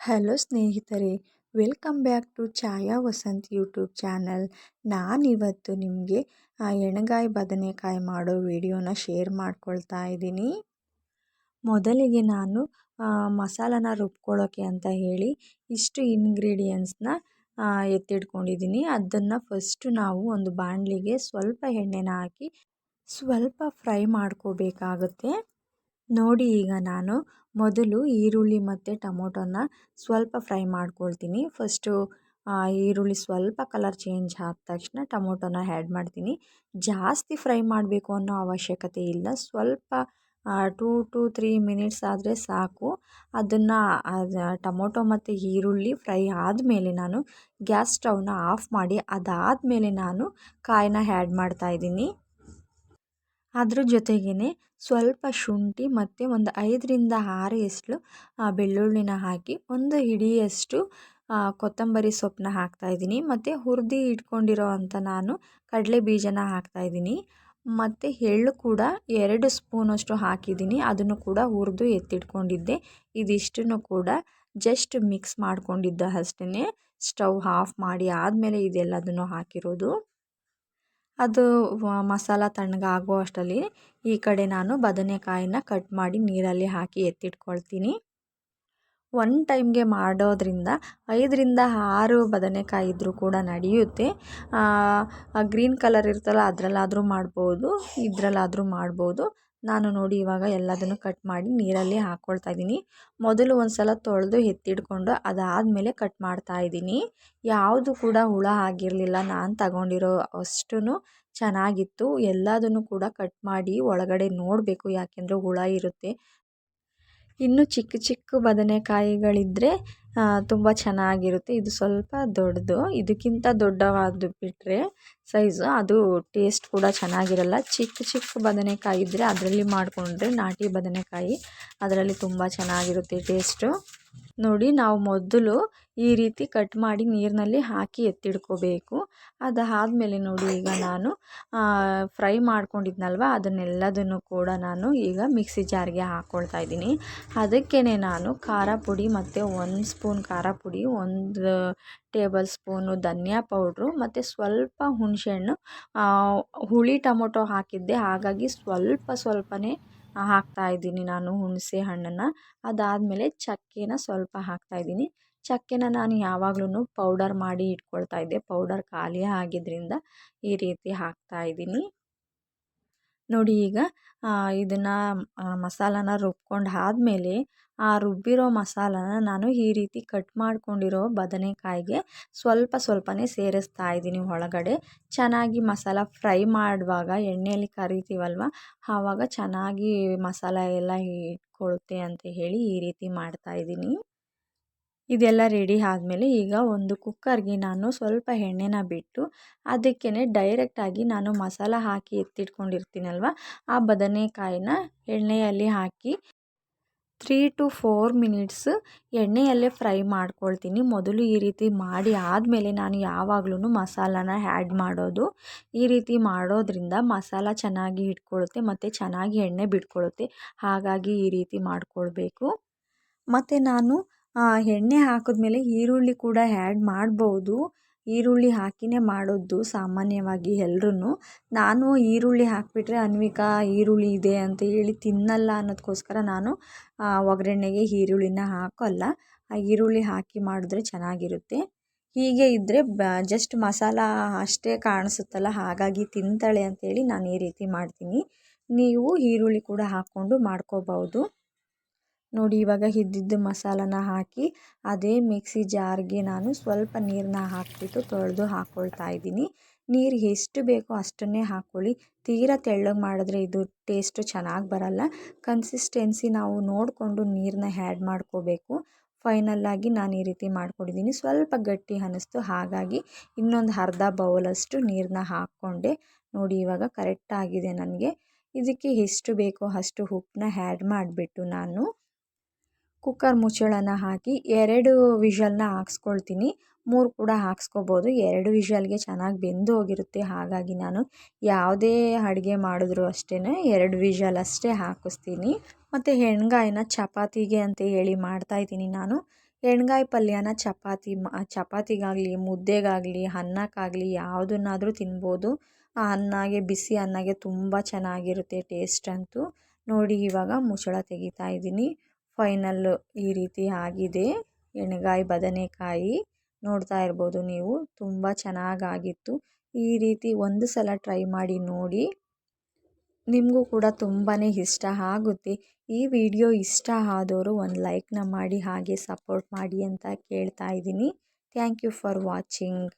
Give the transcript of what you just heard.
Hello ಸ್ನೇಹಿತರೆ, welcome back to Chaya Vasanth YouTube channel. ನಾನಿವತ್ತು ನಿಮಗೆ ಎಣ್ಗಾಯಿ ಬದನೆಕಾಯಿ ಮಾಡೋ ವಿಡಿಯೋನ ಶೇರ್ ಮಾಡ್ಕೊಳ್ತಾ ಇದ್ದೀನಿ. ಮೊದಲಿಗೆ ನಾನು ಮಸಾಲಾನ ರುಬ್ಕೊಳ್ಳೋಕ್ಕೆ ಅಂತ ಹೇಳಿ ಇಷ್ಟು ಇಂಗ್ರೀಡಿಯೆಂಟ್ಸ್ನ ಎತ್ತಿಟ್ಕೊಂಡಿದ್ದೀನಿ. ಅದನ್ನು ಫಸ್ಟು ನಾವು ಒಂದು ಬಾಣಲಿಗೆ ಸ್ವಲ್ಪ ಎಣ್ಣೆನ ಹಾಕಿ ಸ್ವಲ್ಪ ಫ್ರೈ ಮಾಡ್ಕೋಬೇಕಾಗುತ್ತೆ. ನೋಡಿ, ಈಗ ನಾನು ಮೊದಲು ಈರುಳ್ಳಿ ಮತ್ತು ಟೊಮೊಟೊನ ಸ್ವಲ್ಪ ಫ್ರೈ ಮಾಡ್ಕೊಳ್ತೀನಿ. ಫಸ್ಟು ಈರುಳ್ಳಿ ಸ್ವಲ್ಪ ಕಲರ್ ಚೇಂಜ್ ಆದ ತಕ್ಷಣ ಟೊಮೊಟೊನ ಆ್ಯಡ್ ಮಾಡ್ತೀನಿ. ಜಾಸ್ತಿ ಫ್ರೈ ಮಾಡಬೇಕು ಅನ್ನೋ ಅವಶ್ಯಕತೆ ಇಲ್ಲ. ಸ್ವಲ್ಪ 2 to 3 ಮಿನಿಟ್ಸ್ ಆದರೆ ಸಾಕು. ಅದನ್ನು ಟೊಮೊಟೊ ಮತ್ತು ಈರುಳ್ಳಿ ಫ್ರೈ ಆದಮೇಲೆ ನಾನು ಗ್ಯಾಸ್ ಸ್ಟವ್ನ ಆಫ್ ಮಾಡಿ ಅದಾದಮೇಲೆ ನಾನು ಕಾಯಿನ ಆ್ಯಡ್ ಮಾಡ್ತಾಯಿದ್ದೀನಿ. ಅದ್ರ ಜೊತೆಗೇ ಸ್ವಲ್ಪ ಶುಂಠಿ ಮತ್ತು ಒಂದು 5ರಿಂದ 6 ಎಸಳು ಬೆಳ್ಳುಳ್ಳಿನ ಹಾಕಿ ಒಂದು ಹಿಡಿಯಷ್ಟು ಕೊತ್ತಂಬರಿ ಸೊಪ್ಪನ್ನ ಹಾಕ್ತಾಯಿದ್ದೀನಿ. ಮತ್ತು ಹುರಿದು ಇಟ್ಕೊಂಡಿರೋ ಅಂಥ ನಾನು ಕಡಲೆ ಬೀಜನ ಹಾಕ್ತಾಯಿದ್ದೀನಿ. ಮತ್ತು ಎಳ್ಳು ಕೂಡ 2 ಸ್ಪೂನಷ್ಟು ಹಾಕಿದ್ದೀನಿ. ಅದನ್ನು ಕೂಡ ಹುರಿದು ಎತ್ತಿಟ್ಕೊಂಡಿದ್ದೆ. ಇದಿಷ್ಟನ್ನು ಕೂಡ ಜಸ್ಟ್ ಮಿಕ್ಸ್ ಮಾಡ್ಕೊಂಡಿದ್ದ ಅಷ್ಟೇ. ಸ್ಟವ್ ಆಫ್ ಮಾಡಿ ಆದಮೇಲೆ ಇದೆಲ್ಲದನ್ನು ಹಾಕಿರೋದು. ಅದು ಮಸಾಲ ತಣ್ಣಗಾಗೋ ಅಷ್ಟರಲ್ಲಿ ಈ ಕಡೆ ನಾನು ಬದನೆಕಾಯಿನ ಕಟ್ ಮಾಡಿ ನೀರಲ್ಲಿ ಹಾಕಿ ಎತ್ತಿಟ್ಕೊಳ್ತೀನಿ. ಒನ್ ಟೈಮ್ಗೆ ಮಾಡೋದ್ರಿಂದ 5ರಿಂದ 6 ಬದನೆಕಾಯಿ ಇದ್ದರೂ ಕೂಡ ನಡೆಯುತ್ತೆ. ಗ್ರೀನ್ ಕಲರ್ ಇರ್ತಲ್ಲ, ಅದರಲ್ಲಾದರೂ ಮಾಡ್ಬೋದು, ಇದರಲ್ಲಾದರೂ ಮಾಡ್ಬೋದು. ನಾನು ನೋಡಿ ಇವಾಗ ಎಲ್ಲದನ್ನು ಕಟ್ ಮಾಡಿ ನೀರಲ್ಲಿ ಹಾಕ್ಕೊಳ್ತಾ ಇದ್ದೀನಿ. ಮೊದಲು ಒಂದು ಸಲ ತೊಳೆದು ಎತ್ತಿಡ್ಕೊಂಡು ಅದಾದಮೇಲೆ ಕಟ್ ಮಾಡ್ತಾಯಿದ್ದೀನಿ. ಯಾವುದು ಕೂಡ ಹುಳ ಆಗಿರಲಿಲ್ಲ. ನಾನು ತಗೊಂಡಿರೋ ಅಷ್ಟೂ ಚೆನ್ನಾಗಿತ್ತು. ಎಲ್ಲದನ್ನು ಕೂಡ ಕಟ್ ಮಾಡಿ ಒಳಗಡೆ ನೋಡಬೇಕು, ಯಾಕೆಂದರೆ ಹುಳ ಇರುತ್ತೆ. ಇನ್ನು ಚಿಕ್ಕ ಚಿಕ್ಕ ಬದನೆಕಾಯಿಗಳಿದ್ದರೆ ತುಂಬ ಚೆನ್ನಾಗಿರುತ್ತೆ. ಇದು ಸ್ವಲ್ಪ ದೊಡ್ಡದು. ಇದಕ್ಕಿಂತ ದೊಡ್ಡವಾದ್ದು ಬಿಟ್ಟರೆ ಸೈಜು ಅದು ಟೇಸ್ಟ್ ಕೂಡ ಚೆನ್ನಾಗಿರಲ್ಲ. ಚಿಕ್ಕ ಚಿಕ್ಕ ಬದನೆಕಾಯಿ ಇದ್ದರೆ ಅದರಲ್ಲಿ ಮಾಡಿಕೊಂಡ್ರೆ ನಾಟಿ ಬದನೆಕಾಯಿ ಅದರಲ್ಲಿ ತುಂಬ ಚೆನ್ನಾಗಿರುತ್ತೆ ಟೇಸ್ಟು. ನೋಡಿ, ನಾವು ಮೊದಲು ಈ ರೀತಿ ಕಟ್ ಮಾಡಿ ನೀರಿನಲ್ಲಿ ಹಾಕಿ ಎತ್ತಿಡ್ಕೋಬೇಕು. ಅದಾದಮೇಲೆ ನೋಡಿ, ಈಗ ನಾನು ಫ್ರೈ ಮಾಡ್ಕೊಂಡಿದ್ನಲ್ವ ಅದನ್ನೆಲ್ಲದನ್ನು ಕೂಡ ನಾನು ಈಗ ಮಿಕ್ಸಿ ಜಾರ್ಗೆ ಹಾಕ್ಕೊಳ್ತಾ ಇದ್ದೀನಿ. ಅದಕ್ಕೇ ನಾನು ಖಾರ ಪುಡಿ ಮತ್ತು 1 ಸ್ಪೂನ್ ಖಾರ ಪುಡಿ, 1 ಟೇಬಲ್ ಸ್ಪೂನು ಧನಿಯಾ ಪೌಡ್ರು ಮತ್ತು ಸ್ವಲ್ಪ ಹುಣಸೆಹಣ್ಣು, ಹುಳಿ ಟೊಮೊಟೊ ಹಾಕಿದ್ದೆ, ಹಾಗಾಗಿ ಸ್ವಲ್ಪನೇ ಹಾಕ್ತಾಯಿದ್ದೀನಿ ನಾನು ಹುಣಸೆ ಹಣ್ಣನ್ನು. ಅದಾದಮೇಲೆ ಚಕ್ಕೆನ ಸ್ವಲ್ಪ ಹಾಕ್ತಾಯಿದ್ದೀನಿ. ಚಕ್ಕೆನ ನಾನು ಯಾವಾಗಲೂ ಪೌಡರ್ ಮಾಡಿ ಇಟ್ಕೊಳ್ತಾ ಇದ್ದೆ. ಪೌಡರ್ ಖಾಲಿ ಆಗಿದ್ದರಿಂದ ಈ ರೀತಿ ಹಾಕ್ತಾಯಿದ್ದೀನಿ. ನೋಡಿ, ಈಗ ಇದನ್ನು ಮಸಾಲಾನ ರುಬ್ಕೊಂಡು ಆದಮೇಲೆ ಆ ರುಬ್ಬಿರೋ ಮಸಾಲಾನ ನಾನು ಈ ರೀತಿ ಕಟ್ ಮಾಡ್ಕೊಂಡಿರೋ ಬದನೆಕಾಯಿಗೆ ಸ್ವಲ್ಪನೇ ಸೇರಿಸ್ತಾ ಇದ್ದೀನಿ ಒಳಗಡೆ. ಚೆನ್ನಾಗಿ ಮಸಾಲ ಫ್ರೈ ಮಾಡುವಾಗ ಎಣ್ಣೆಯಲ್ಲಿ ಕರಿತೀವಲ್ವ, ಆವಾಗ ಚೆನ್ನಾಗಿ ಮಸಾಲ ಎಲ್ಲ ಇಟ್ಕೊಳ್ಳುತ್ತೆ ಅಂತ ಹೇಳಿ ಈ ರೀತಿ ಮಾಡ್ತಾಯಿದ್ದೀನಿ. ಇದೆಲ್ಲ ರೆಡಿ ಆದಮೇಲೆ ಈಗ ಒಂದು ಕುಕ್ಕರ್ಗೆ ನಾನು ಸ್ವಲ್ಪ ಎಣ್ಣೆನ ಬಿಟ್ಟು ಅದಕ್ಕೇ ಡೈರೆಕ್ಟಾಗಿ ನಾನು ಮಸಾಲ ಹಾಕಿ ಎತ್ತಿಟ್ಕೊಂಡಿರ್ತೀನಲ್ವ ಆ ಬದನೆಕಾಯಿನ ಎಣ್ಣೆಯಲ್ಲಿ ಹಾಕಿ 3 to 4 ಮಿನಿಟ್ಸ್ ಎಣ್ಣೆಯಲ್ಲೇ ಫ್ರೈ ಮಾಡ್ಕೊಳ್ತೀನಿ. ಮೊದಲು ಈ ರೀತಿ ಮಾಡಿ ಆದಮೇಲೆ ನಾನು ಯಾವಾಗಲೂ ಮಸಾಲಾನ ಆ್ಯಡ್ ಮಾಡೋದು. ಈ ರೀತಿ ಮಾಡೋದ್ರಿಂದ ಮಸಾಲ ಚೆನ್ನಾಗಿ ಇಟ್ಕೊಳ್ಳುತ್ತೆ ಮತ್ತು ಚೆನ್ನಾಗಿ ಎಣ್ಣೆ ಬಿಟ್ಕೊಳ್ಳುತ್ತೆ. ಹಾಗಾಗಿ ಈ ರೀತಿ ಮಾಡ್ಕೊಳ್ಬೇಕು. ಮತ್ತು ನಾನು ಎಣ್ಣೆ ಹಾಕಿದ್ಮೇಲೆ ಈರುಳ್ಳಿ ಕೂಡ ಆ್ಯಡ್ ಮಾಡ್ಬೋದು. ಈರುಳ್ಳಿ ಹಾಕಿನೇ ಮಾಡೋದು ಸಾಮಾನ್ಯವಾಗಿ ಎಲ್ಲರೂ. ನಾನು ಈರುಳ್ಳಿ ಹಾಕಿಬಿಟ್ರೆ ಅನ್ವಿಕಾ ಈರುಳ್ಳಿ ಇದೆ ಅಂತ ಹೇಳಿ ತಿನ್ನಲ್ಲ ಅನ್ನೋದಕ್ಕೋಸ್ಕರ ನಾನು ಒಗ್ಗರಣೆಗೆ ಈರುಳ್ಳಿನ ಹಾಕೋಲ್ಲ. ಆ ಈರುಳ್ಳಿ ಹಾಕಿ ಮಾಡಿದ್ರೆ ಚೆನ್ನಾಗಿರುತ್ತೆ. ಹೀಗೆ ಇದ್ದರೆ ಜಸ್ಟ್ ಮಸಾಲ ಅಷ್ಟೇ ಕಾಣಿಸುತ್ತಲ್ಲ, ಹಾಗಾಗಿ ತಿಂತಾಳೆ ಅಂತೇಳಿ ನಾನು ಈ ರೀತಿ ಮಾಡ್ತೀನಿ. ನೀವು ಈರುಳ್ಳಿ ಕೂಡ ಹಾಕ್ಕೊಂಡು ಮಾಡ್ಕೋಬಹುದು. ನೋಡಿ, ಇವಾಗ ಇದ್ದಿದ್ದು ಮಸಾಲಾನ ಹಾಕಿ ಅದೇ ಮಿಕ್ಸಿ ಜಾರ್ಗೆ ನಾನು ಸ್ವಲ್ಪ ನೀರನ್ನ ಹಾಕಿಬಿಟ್ಟು ತೊಳೆದು ಹಾಕ್ಕೊಳ್ತಾ ಇದ್ದೀನಿ. ನೀರು ಎಷ್ಟು ಬೇಕೋ ಅಷ್ಟನ್ನೇ ಹಾಕ್ಕೊಳ್ಳಿ. ತೀರಾ ತೆಳ್ಳಗೆ ಮಾಡಿದ್ರೆ ಇದು ಟೇಸ್ಟು ಚೆನ್ನಾಗಿ ಬರಲ್ಲ. ಕನ್ಸಿಸ್ಟೆನ್ಸಿ ನಾವು ನೋಡಿಕೊಂಡು ನೀರನ್ನ ಆ್ಯಡ್ ಮಾಡ್ಕೋಬೇಕು. ಫೈನಲ್ಲಾಗಿ ನಾನು ಈ ರೀತಿ ಮಾಡ್ಕೊಂಡಿದ್ದೀನಿ. ಸ್ವಲ್ಪ ಗಟ್ಟಿ ಅನ್ನಿಸ್ತು, ಹಾಗಾಗಿ ಇನ್ನೊಂದು ಅರ್ಧ ಬೌಲಷ್ಟು ನೀರನ್ನ ಹಾಕ್ಕೊಂಡೆ. ನೋಡಿ, ಇವಾಗ ಕರೆಕ್ಟಾಗಿದೆ ನನಗೆ. ಇದಕ್ಕೆ ಎಷ್ಟು ಬೇಕೋ ಅಷ್ಟು ಉಪ್ಪನ್ನ ಆ್ಯಡ್ ಮಾಡಿಬಿಟ್ಟು ನಾನು ಕುಕ್ಕರ್ ಮುಚ್ಚಳನ ಹಾಕಿ 2 ವಿಷಲ್ನ ಹಾಕ್ಸ್ಕೊಳ್ತೀನಿ. 3 ಕೂಡ ಹಾಕ್ಸ್ಕೊಬೋದು. 2 ವಿಷಲ್ಗೆ ಚೆನ್ನಾಗಿ ಬೆಂದು ಹೋಗಿರುತ್ತೆ. ಹಾಗಾಗಿ ನಾನು ಯಾವುದೇ ಅಡುಗೆ ಮಾಡಿದ್ರೂ ಅಷ್ಟೇ 2 ವಿಷಲ್ ಅಷ್ಟೇ ಹಾಕಿಸ್ತೀನಿ. ಮತ್ತು ಎಣ್ಗಾಯಿನ ಚಪಾತಿಗೆ ಅಂತ ಹೇಳಿ ಮಾಡ್ತಾಯಿದ್ದೀನಿ ನಾನು. ಎಣ್ಗಾಯಿ ಪಲ್ಯನ ಚಪಾತಿಗಾಗಲಿ ಮುದ್ದೆಗಾಗಲಿ ಅನ್ನಕ್ಕಾಗಲಿ ಯಾವುದನ್ನಾದರೂ ತಿನ್ಬೋದು. ಆ ಅನ್ನಗೆ ಬಿಸಿ ಅನ್ನಗೆ ತುಂಬ ಚೆನ್ನಾಗಿರುತ್ತೆ ಟೇಸ್ಟ್ ಅಂತೂ. ನೋಡಿ ಇವಾಗ ಮುಚ್ಚಳ ತೆಗಿತಾ ಇದ್ದೀನಿ. ಫೈನಲ್ಲು ಈ ರೀತಿ ಆಗಿದೆ ಎಣ್ಗಾಯಿ ಬದನೆಕಾಯಿ. ನೋಡ್ತಾ ಇರ್ಬೋದು ನೀವು, ತುಂಬ ಚೆನ್ನಾಗಾಗಿತ್ತು. ಈ ರೀತಿ ಒಂದು ಸಲ ಟ್ರೈ ಮಾಡಿ ನೋಡಿ, ನಿಮಗೂ ಕೂಡ ತುಂಬಾ ಇಷ್ಟ ಆಗುತ್ತೆ. ಈ ವಿಡಿಯೋ ಇಷ್ಟ ಆದವರು ಒಂದು ಲೈಕ್ನ ಮಾಡಿ ಹಾಗೆ ಸಪೋರ್ಟ್ ಮಾಡಿ ಅಂತ ಕೇಳ್ತಾ ಇದ್ದೀನಿ. Thank you for watching.